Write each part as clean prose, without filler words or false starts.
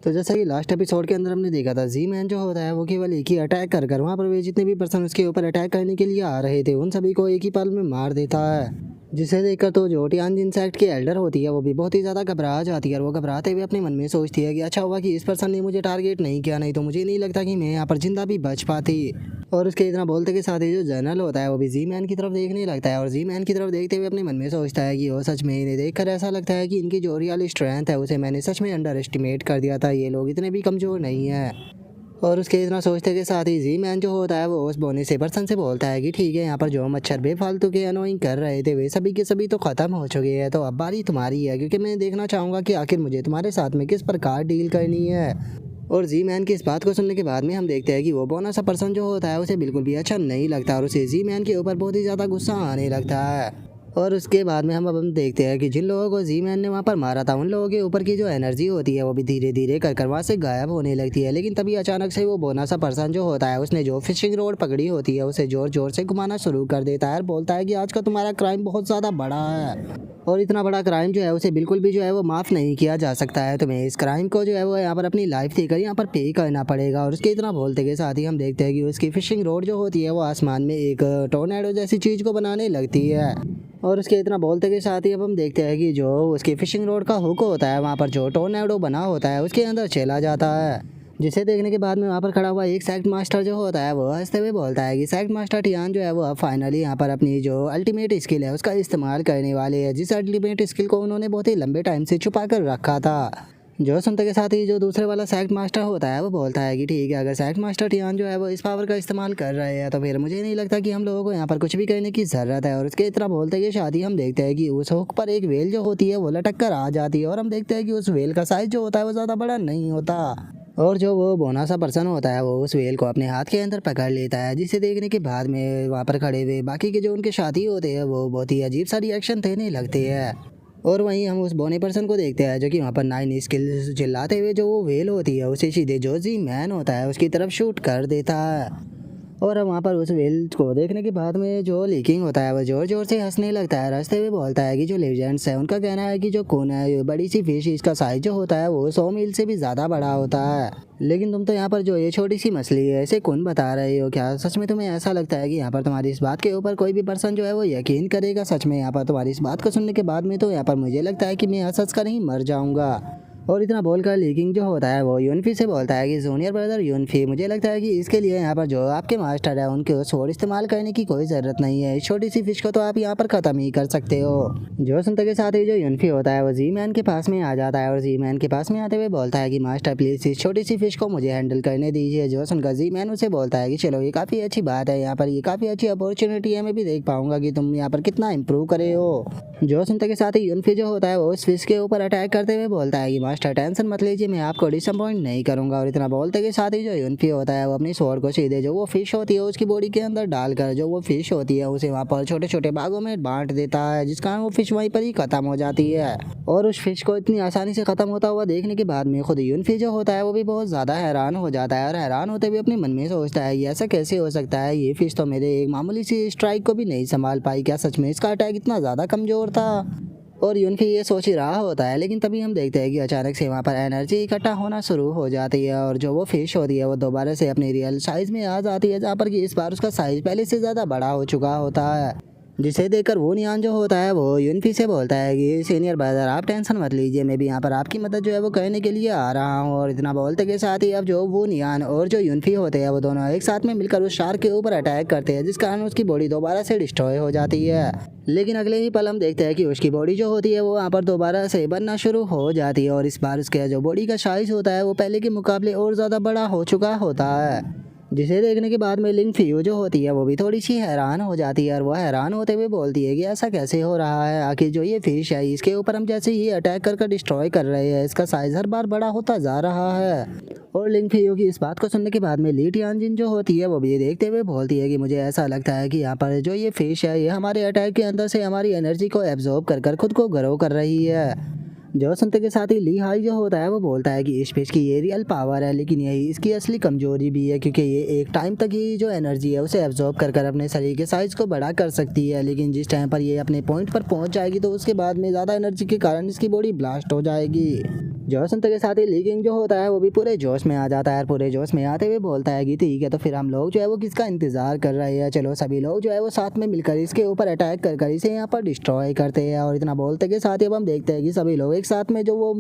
तो जैसा कि लास्ट एपिसोड के अंदर हमने देखा था, जी मैन जो होता है वो केवल एक ही अटैक कर कर वहाँ पर वे जितने भी पर्सन उसके ऊपर अटैक करने के लिए आ रहे थे उन सभी को एक ही पल में मार देता है। जिसे देखकर तो जो टियानजिन सेक्ट की एल्डर होती है वो भी बहुत ही ज़्यादा घबरा जाती है और वो घबराते हुए अपने मन में सोचती है कि अच्छा हुआ कि इस पर्सन ने मुझे टारगेट नहीं किया, नहीं तो मुझे नहीं लगता कि मैं यहाँ पर जिंदा भी बच पाती। और उसके इतना बोलते के साथ ही जो जनरल होता है वो भी जी मैन की तरफ देखने लगता है और जी मैन की तरफ देखते हुए अपने मन में सोचता है कि वो सच में इन्हें देखकर ऐसा लगता है कि इनकी जो रियल स्ट्रेंथ है उसे मैंने सच में अंडर एस्टिमेट कर दिया था, ये लोग इतने भी कमज़ोर नहीं है। और उसके इतना सोचते के साथ ही जी मैन जो होता है वो उस बोने से पर्सन से बोलता है कि ठीक है, यहाँ पर जो मच्छर बेफालतू के अनोइंग कर रहे थे वे सभी के सभी तो ख़त्म हो चुके हैं, तो अब बारी तुम्हारी है, क्योंकि मैं देखना चाहूँगा कि आखिर मुझे तुम्हारे साथ में किस प्रकार डील करनी है। और जी मैन की इस बात को सुनने के बाद में हम देखते हैं कि वो बोना सा पर्सन जो होता है उसे बिल्कुल भी अच्छा नहीं लगता और उसे जी मैन के ऊपर बहुत ही ज़्यादा गुस्सा आने लगता है। और उसके बाद में हम देखते हैं कि जिन लोगों को जी मैन ने वहाँ पर मारा था उन लोगों के ऊपर की जो एनर्जी होती है वो भी धीरे धीरे कर वहाँ से गायब होने लगती है। लेकिन तभी अचानक से वो बोना सा पर्सन जो होता है उसने जो फिशिंग रोड पकड़ी होती है उसे जोर जोर से घुमाना शुरू कर देता है और बोलता है कि आज का तुम्हारा क्राइम बहुत ज़्यादा बड़ा है और इतना बड़ा क्राइम जो है उसे बिल्कुल भी जो है वो माफ़ नहीं किया जा सकता है, तुम्हें इस क्राइम को जो है वो यहाँ पर अपनी लाइफ देकर यहाँ पर पे करना पड़ेगा। और उसके इतना बोलते के साथ ही हम देखते हैं कि उसकी फिशिंग रोड जो होती है वो आसमान में एक टोर्नेडो जैसी चीज़ को बनाने लगती है। और उसके इतना बोलते के साथ ही अब हम देखते हैं कि जो उसकी फिशिंग रोड का हुक होता है वहाँ पर जो टोर्नेडो बना होता है उसके अंदर चला जाता है। जिसे देखने के बाद में वहाँ पर खड़ा हुआ एक सेक्ट मास्टर जो होता है वो हंसते हुए बोलता है कि सेक्ट मास्टर टियान जो है वो अब फाइनली यहाँ पर अपनी जो अल्टीमेट स्किल है उसका इस्तेमाल करने वाले हैं, जिस अल्टीमेट स्किल को उन्होंने बहुत ही लंबे टाइम से छुपा कर रखा था। जो सुनते के साथ ही जो दूसरे वाला सेक्ट मास्टर होता है वो बोलता है कि ठीक है, अगर सेक्ट मास्टर टियान जो है वो इस पावर का इस्तेमाल कर रहे हैं तो फिर मुझे नहीं लगता कि हम लोगों को यहाँ पर कुछ भी करने की ज़रूरत है। और उसके इतना बोलते कि शादी हम देखते हैं कि उस हुक पर एक वेल जो होती है वो लटक कर आ जाती है और हम देखते हैं कि उस वेल का साइज जो होता है वो ज़्यादा बड़ा नहीं होता और जो वो बोना सा पर्सन होता है वो उस वेल को अपने हाथ के अंदर पकड़ लेता है, जिसे देखने के बाद में वहाँ पर खड़े हुए बाकी के जो उनके साथी होते हैं वो बहुत ही अजीब सा रिएक्शन देने लगते हैं। और वहीं हम उस बोने पर्सन को देखते हैं जो कि वहाँ पर 9 स्किल्स चिल्लाते हुए जो वो वेल होती है उसे सीधे जो जी मैन होता है उसकी तरफ शूट कर देता है। और वहाँ पर उस वेल को देखने के बाद में जो लीकिंग होता है वो जोर जोर से हंसने लगता है, हंसते हुए बोलता है कि जो लेजेंड्स है उनका कहना है कि जो खून है ये बड़ी सी फिश इसका साइज जो होता है वो 100 मील से भी ज़्यादा बड़ा होता है, लेकिन तुम तो यहाँ पर जो ये छोटी सी मछली है इसे कौन बता रहे हो, क्या सच में तुम्हें ऐसा लगता है कि यहाँ पर तुम्हारी इस बात के ऊपर कोई भी पर्सन जो है वो यकीन करेगा? सच में यहाँ पर तुम्हारी इस बात को सुनने के बाद में तो यहाँ पर मुझे लगता है कि मैं हंस कर ही मर जाऊँगा। और इतना बोलकर लीकिंग जो होता है वो यूनफी से बोलता है कि जूनियर ब्रदर यूनफी, मुझे लगता है कि इसके लिए यहाँ पर जो आपके मास्टर है उनके स्वord इस्तेमाल करने की कोई ज़रूरत नहीं है, इस छोटी सी फिश को तो आप यहाँ पर ख़त्म ही कर सकते हो। जो सुनते के साथ ही जो यूनफी होता है वो जी मैन के पास में आ जाता है और जी मैन के पास में आते हुए बोलता है कि मास्टर प्लीज़ इस छोटी सी फिश को मुझे हैंडल करने दीजिए। जो सुनकर जी मैन उसे बोलता है कि चलो ये काफ़ी अच्छी बात है, यहाँ पर ये काफ़ी अच्छी अपॉर्चुनिटी है, मैं भी देख पाऊंगा कि तुम यहाँ पर कितना इम्प्रूव करे हो। जो सुनते के साथ ही यूनफी जो होता है वो उस फिश के ऊपर अटैक करते हुए बोलता है कि मास्टर टेंशन मत लीजिए, मैं आपको डिसअपॉइंट नहीं करूंगा। और इतना बोलते के साथ ही जो यूनफी होता है वो अपनी स्वॉर्ड को सीधे जो वो फिश होती है उसकी बॉडी के अंदर डालकर जो वो फिश होती है उसे वहाँ पर छोटे छोटे भागों में बांट देता है, जिस कारण वो फिश वहीं पर ही खत्म हो जाती है। और उस फिश को इतनी आसानी से ख़त्म होता हुआ देखने के बाद में खुद यूनफी जो होता है वो भी बहुत ज़्यादा हैरान हो जाता है और हैरान होते हुए अपने मन में सोचता है ये ऐसा कैसे हो सकता है, ये फिश तो मेरे एक मामूली सी स्ट्राइक को भी नहीं संभाल पाई, क्या सच में इसका अटैक इतना ज़्यादा कमज़ोर था? और यूनफी ये सोच ही रहा होता है, लेकिन तभी हम देखते हैं कि अचानक से वहाँ पर एनर्जी इकट्ठा होना शुरू हो जाती है और जो वो फिश होती है वो दोबारा से अपनी रियल साइज़ में आ जाती है, जहाँ पर कि इस बार उसका साइज़ पहले से ज़्यादा बड़ा हो चुका होता है। जिसे देखकर वो नियान जो होता है वो यूनफी से बोलता है कि सीनियर ब्रदर आप टेंशन मत लीजिए, मैं भी यहाँ पर आपकी मदद जो है वो करने के लिए आ रहा हूँ। और इतना बोलते के साथ ही अब जो वो नियान और जो यूनफी होते हैं वो दोनों एक साथ में मिलकर उस शार्क के ऊपर अटैक करते हैं, जिस कारण उसकी बॉडी दोबारा से डिस्ट्रॉय हो जाती है। लेकिन अगले ही पल हम देखते हैं कि उसकी बॉडी जो होती है वो वहाँ पर दोबारा से बनना शुरू हो जाती है और इस बार उसके जो बॉडी का साइज होता है वो पहले के मुकाबले और ज़्यादा बड़ा हो चुका होता है। जिसे देखने के बाद में लिंग फियो जो होती है वो भी थोड़ी सी हैरान हो जाती है और वह हैरान होते हुए बोलती है कि ऐसा कैसे हो रहा है, आखिर जो ये फिश है इसके ऊपर हम जैसे ही अटैक कर डिस्ट्रॉय कर रहे हैं इसका साइज हर बार बड़ा होता जा रहा है। और लिंग फियो की इस बात को सुनने के बाद में ली टियानजिन जो होती है वो भी ये देखते हुए बोलती है कि मुझे ऐसा लगता है कि यहाँ पर जो ये फिश है ये हमारे अटैक के अंदर से हमारी एनर्जी को एब्जॉर्ब कर खुद को ग्रो कर रही है। जो सुनते के साथ ही ली हाई जो होता है वो बोलता है कि इस फिश की ये रियल पावर है, लेकिन यही इसकी असली कमजोरी भी है, क्योंकि ये एक टाइम तक ही जो एनर्जी है उसे एब्जॉर्ब कर कर अपने शरीर के साइज को बड़ा कर सकती है, लेकिन जिस टाइम पर ये अपने पॉइंट पर पहुंच जाएगी तो उसके बाद में ज़्यादा एनर्जी के कारण इसकी बॉडी ब्लास्ट हो जाएगी। जो सुनते के साथ ही ली किंग जो होता है वो भी पूरे जोश में आ जाता है, और पूरे जोश में आते हुए बोलता है कि ठीक है, तो फिर हम लोग जो है वो किसका इंतजार कर रहे हैं, चलो सभी लोग जो है वो साथ में मिलकर इसके ऊपर अटैक कर कर इसे यहाँ पर डिस्ट्रॉय करते हैं। और इतना बोलते के साथ ही अब हम देखते हैं कि सभी लोग एक साथ में जो वो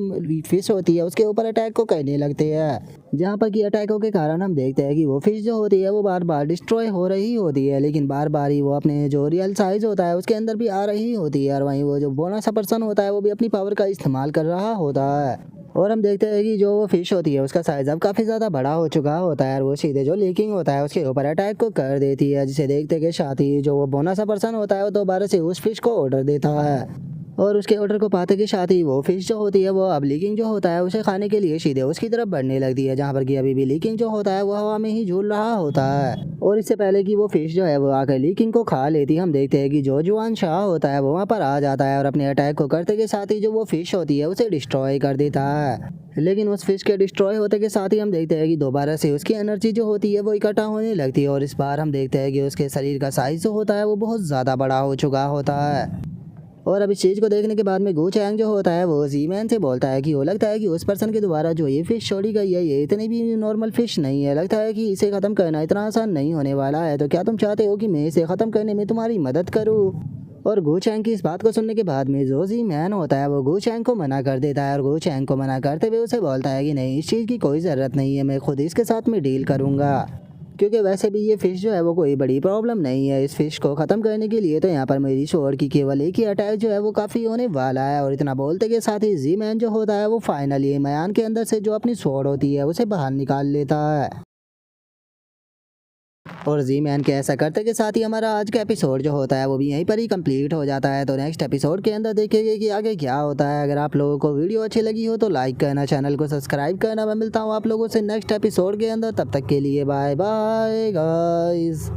फिश होती है उसके ऊपर अटैक को करने लगते हैं, जहाँ पर कि अटैकों के कारण हम देखते हैं कि वो फिश जो होती है वो बार बार डिस्ट्रॉय हो रही होती है, लेकिन बार बार ही वो अपने जो रियल साइज होता है उसके अंदर भी आ रही होती है, और वहीं वो जो बोना सा पर्सन होता है वो भी अपनी पावर का इस्तेमाल कर रहा होता है। और हम देखते हैं कि जो वो फिश होती है उसका साइज अब काफ़ी ज़्यादा बड़ा हो चुका होता है, और वो सीधे जो लीकिंग होता है उसके ऊपर अटैक को कर देती है, जिसे देखते के साथ ही जो वो बोना सा पर्सन होता है वो दोबारा से उस फिश को ऑर्डर देता है, और उसके ऑर्डर को पाते के साथ ही वो फिश जो होती है वो अब लीकिंग जो होता है उसे खाने के लिए सीधे उसकी तरफ बढ़ने लगती है, जहाँ पर कि अभी भी लीकिंग जो होता है वो हवा में ही झूल रहा होता है। और इससे पहले कि वो फिश जो है वो आकर लीकिंग को खा लेती, हम देखते हैं कि जो जुआन शाह होता है वो वहाँ पर आ जाता है, और अपने अटैक को करते के साथ ही जो वो फिश होती है उसे डिस्ट्रॉय कर देता है। लेकिन उस फिश के डिस्ट्रॉय होते के साथ ही हम देखते हैं कि दोबारा से उसकी एनर्जी जो होती है वो इकट्ठा होने लगती है, और इस बार हम देखते हैं कि उसके शरीर का साइज जो होता है वो बहुत ज़्यादा बड़ा हो चुका होता है। और अब इस चीज़ को देखने के बाद में गो चैंग जो होता है वो जी मैन से बोलता है कि वो लगता है कि उस पर्सन के द्वारा जो ये फिश छोड़ी गई है ये इतनी भी नॉर्मल फिश नहीं है, लगता है कि इसे ख़त्म करना इतना आसान नहीं होने वाला है, तो क्या तुम चाहते हो कि मैं इसे ख़त्म करने में तुम्हारी मदद करूँ। और गो चैंग की इस बात को सुनने के बाद में जो जी मैन होता है वो गो चैंग को मना कर देता है, और गो चैंग को मना करते हुए उसे बोलता है कि नहीं, इस चीज़ की कोई ज़रूरत नहीं है, मैं खुद इसके साथ में डील करूँगा, क्योंकि वैसे भी ये फ़िश जो है वो कोई बड़ी प्रॉब्लम नहीं है। इस फ़िश को ख़त्म करने के लिए तो यहाँ पर मेरी स्वॉर्ड की केवल एक ही अटैक जो है वो काफ़ी होने वाला है। और इतना बोलते के साथ ही जी मैन जो होता है वो फाइनली मयान के अंदर से जो अपनी स्वॉर्ड होती है उसे बाहर निकाल लेता है, और जी मैन के ऐसा करते के साथ ही हमारा आज का एपिसोड जो होता है वो भी यहीं पर ही कंप्लीट हो जाता है। तो नेक्स्ट एपिसोड के अंदर देखेंगे कि आगे क्या होता है। अगर आप लोगों को वीडियो अच्छी लगी हो तो लाइक करना, चैनल को सब्सक्राइब करना। मैं मिलता हूँ आप लोगों से नेक्स्ट एपिसोड के अंदर, तब तक के लिए बाय बाय गाइस।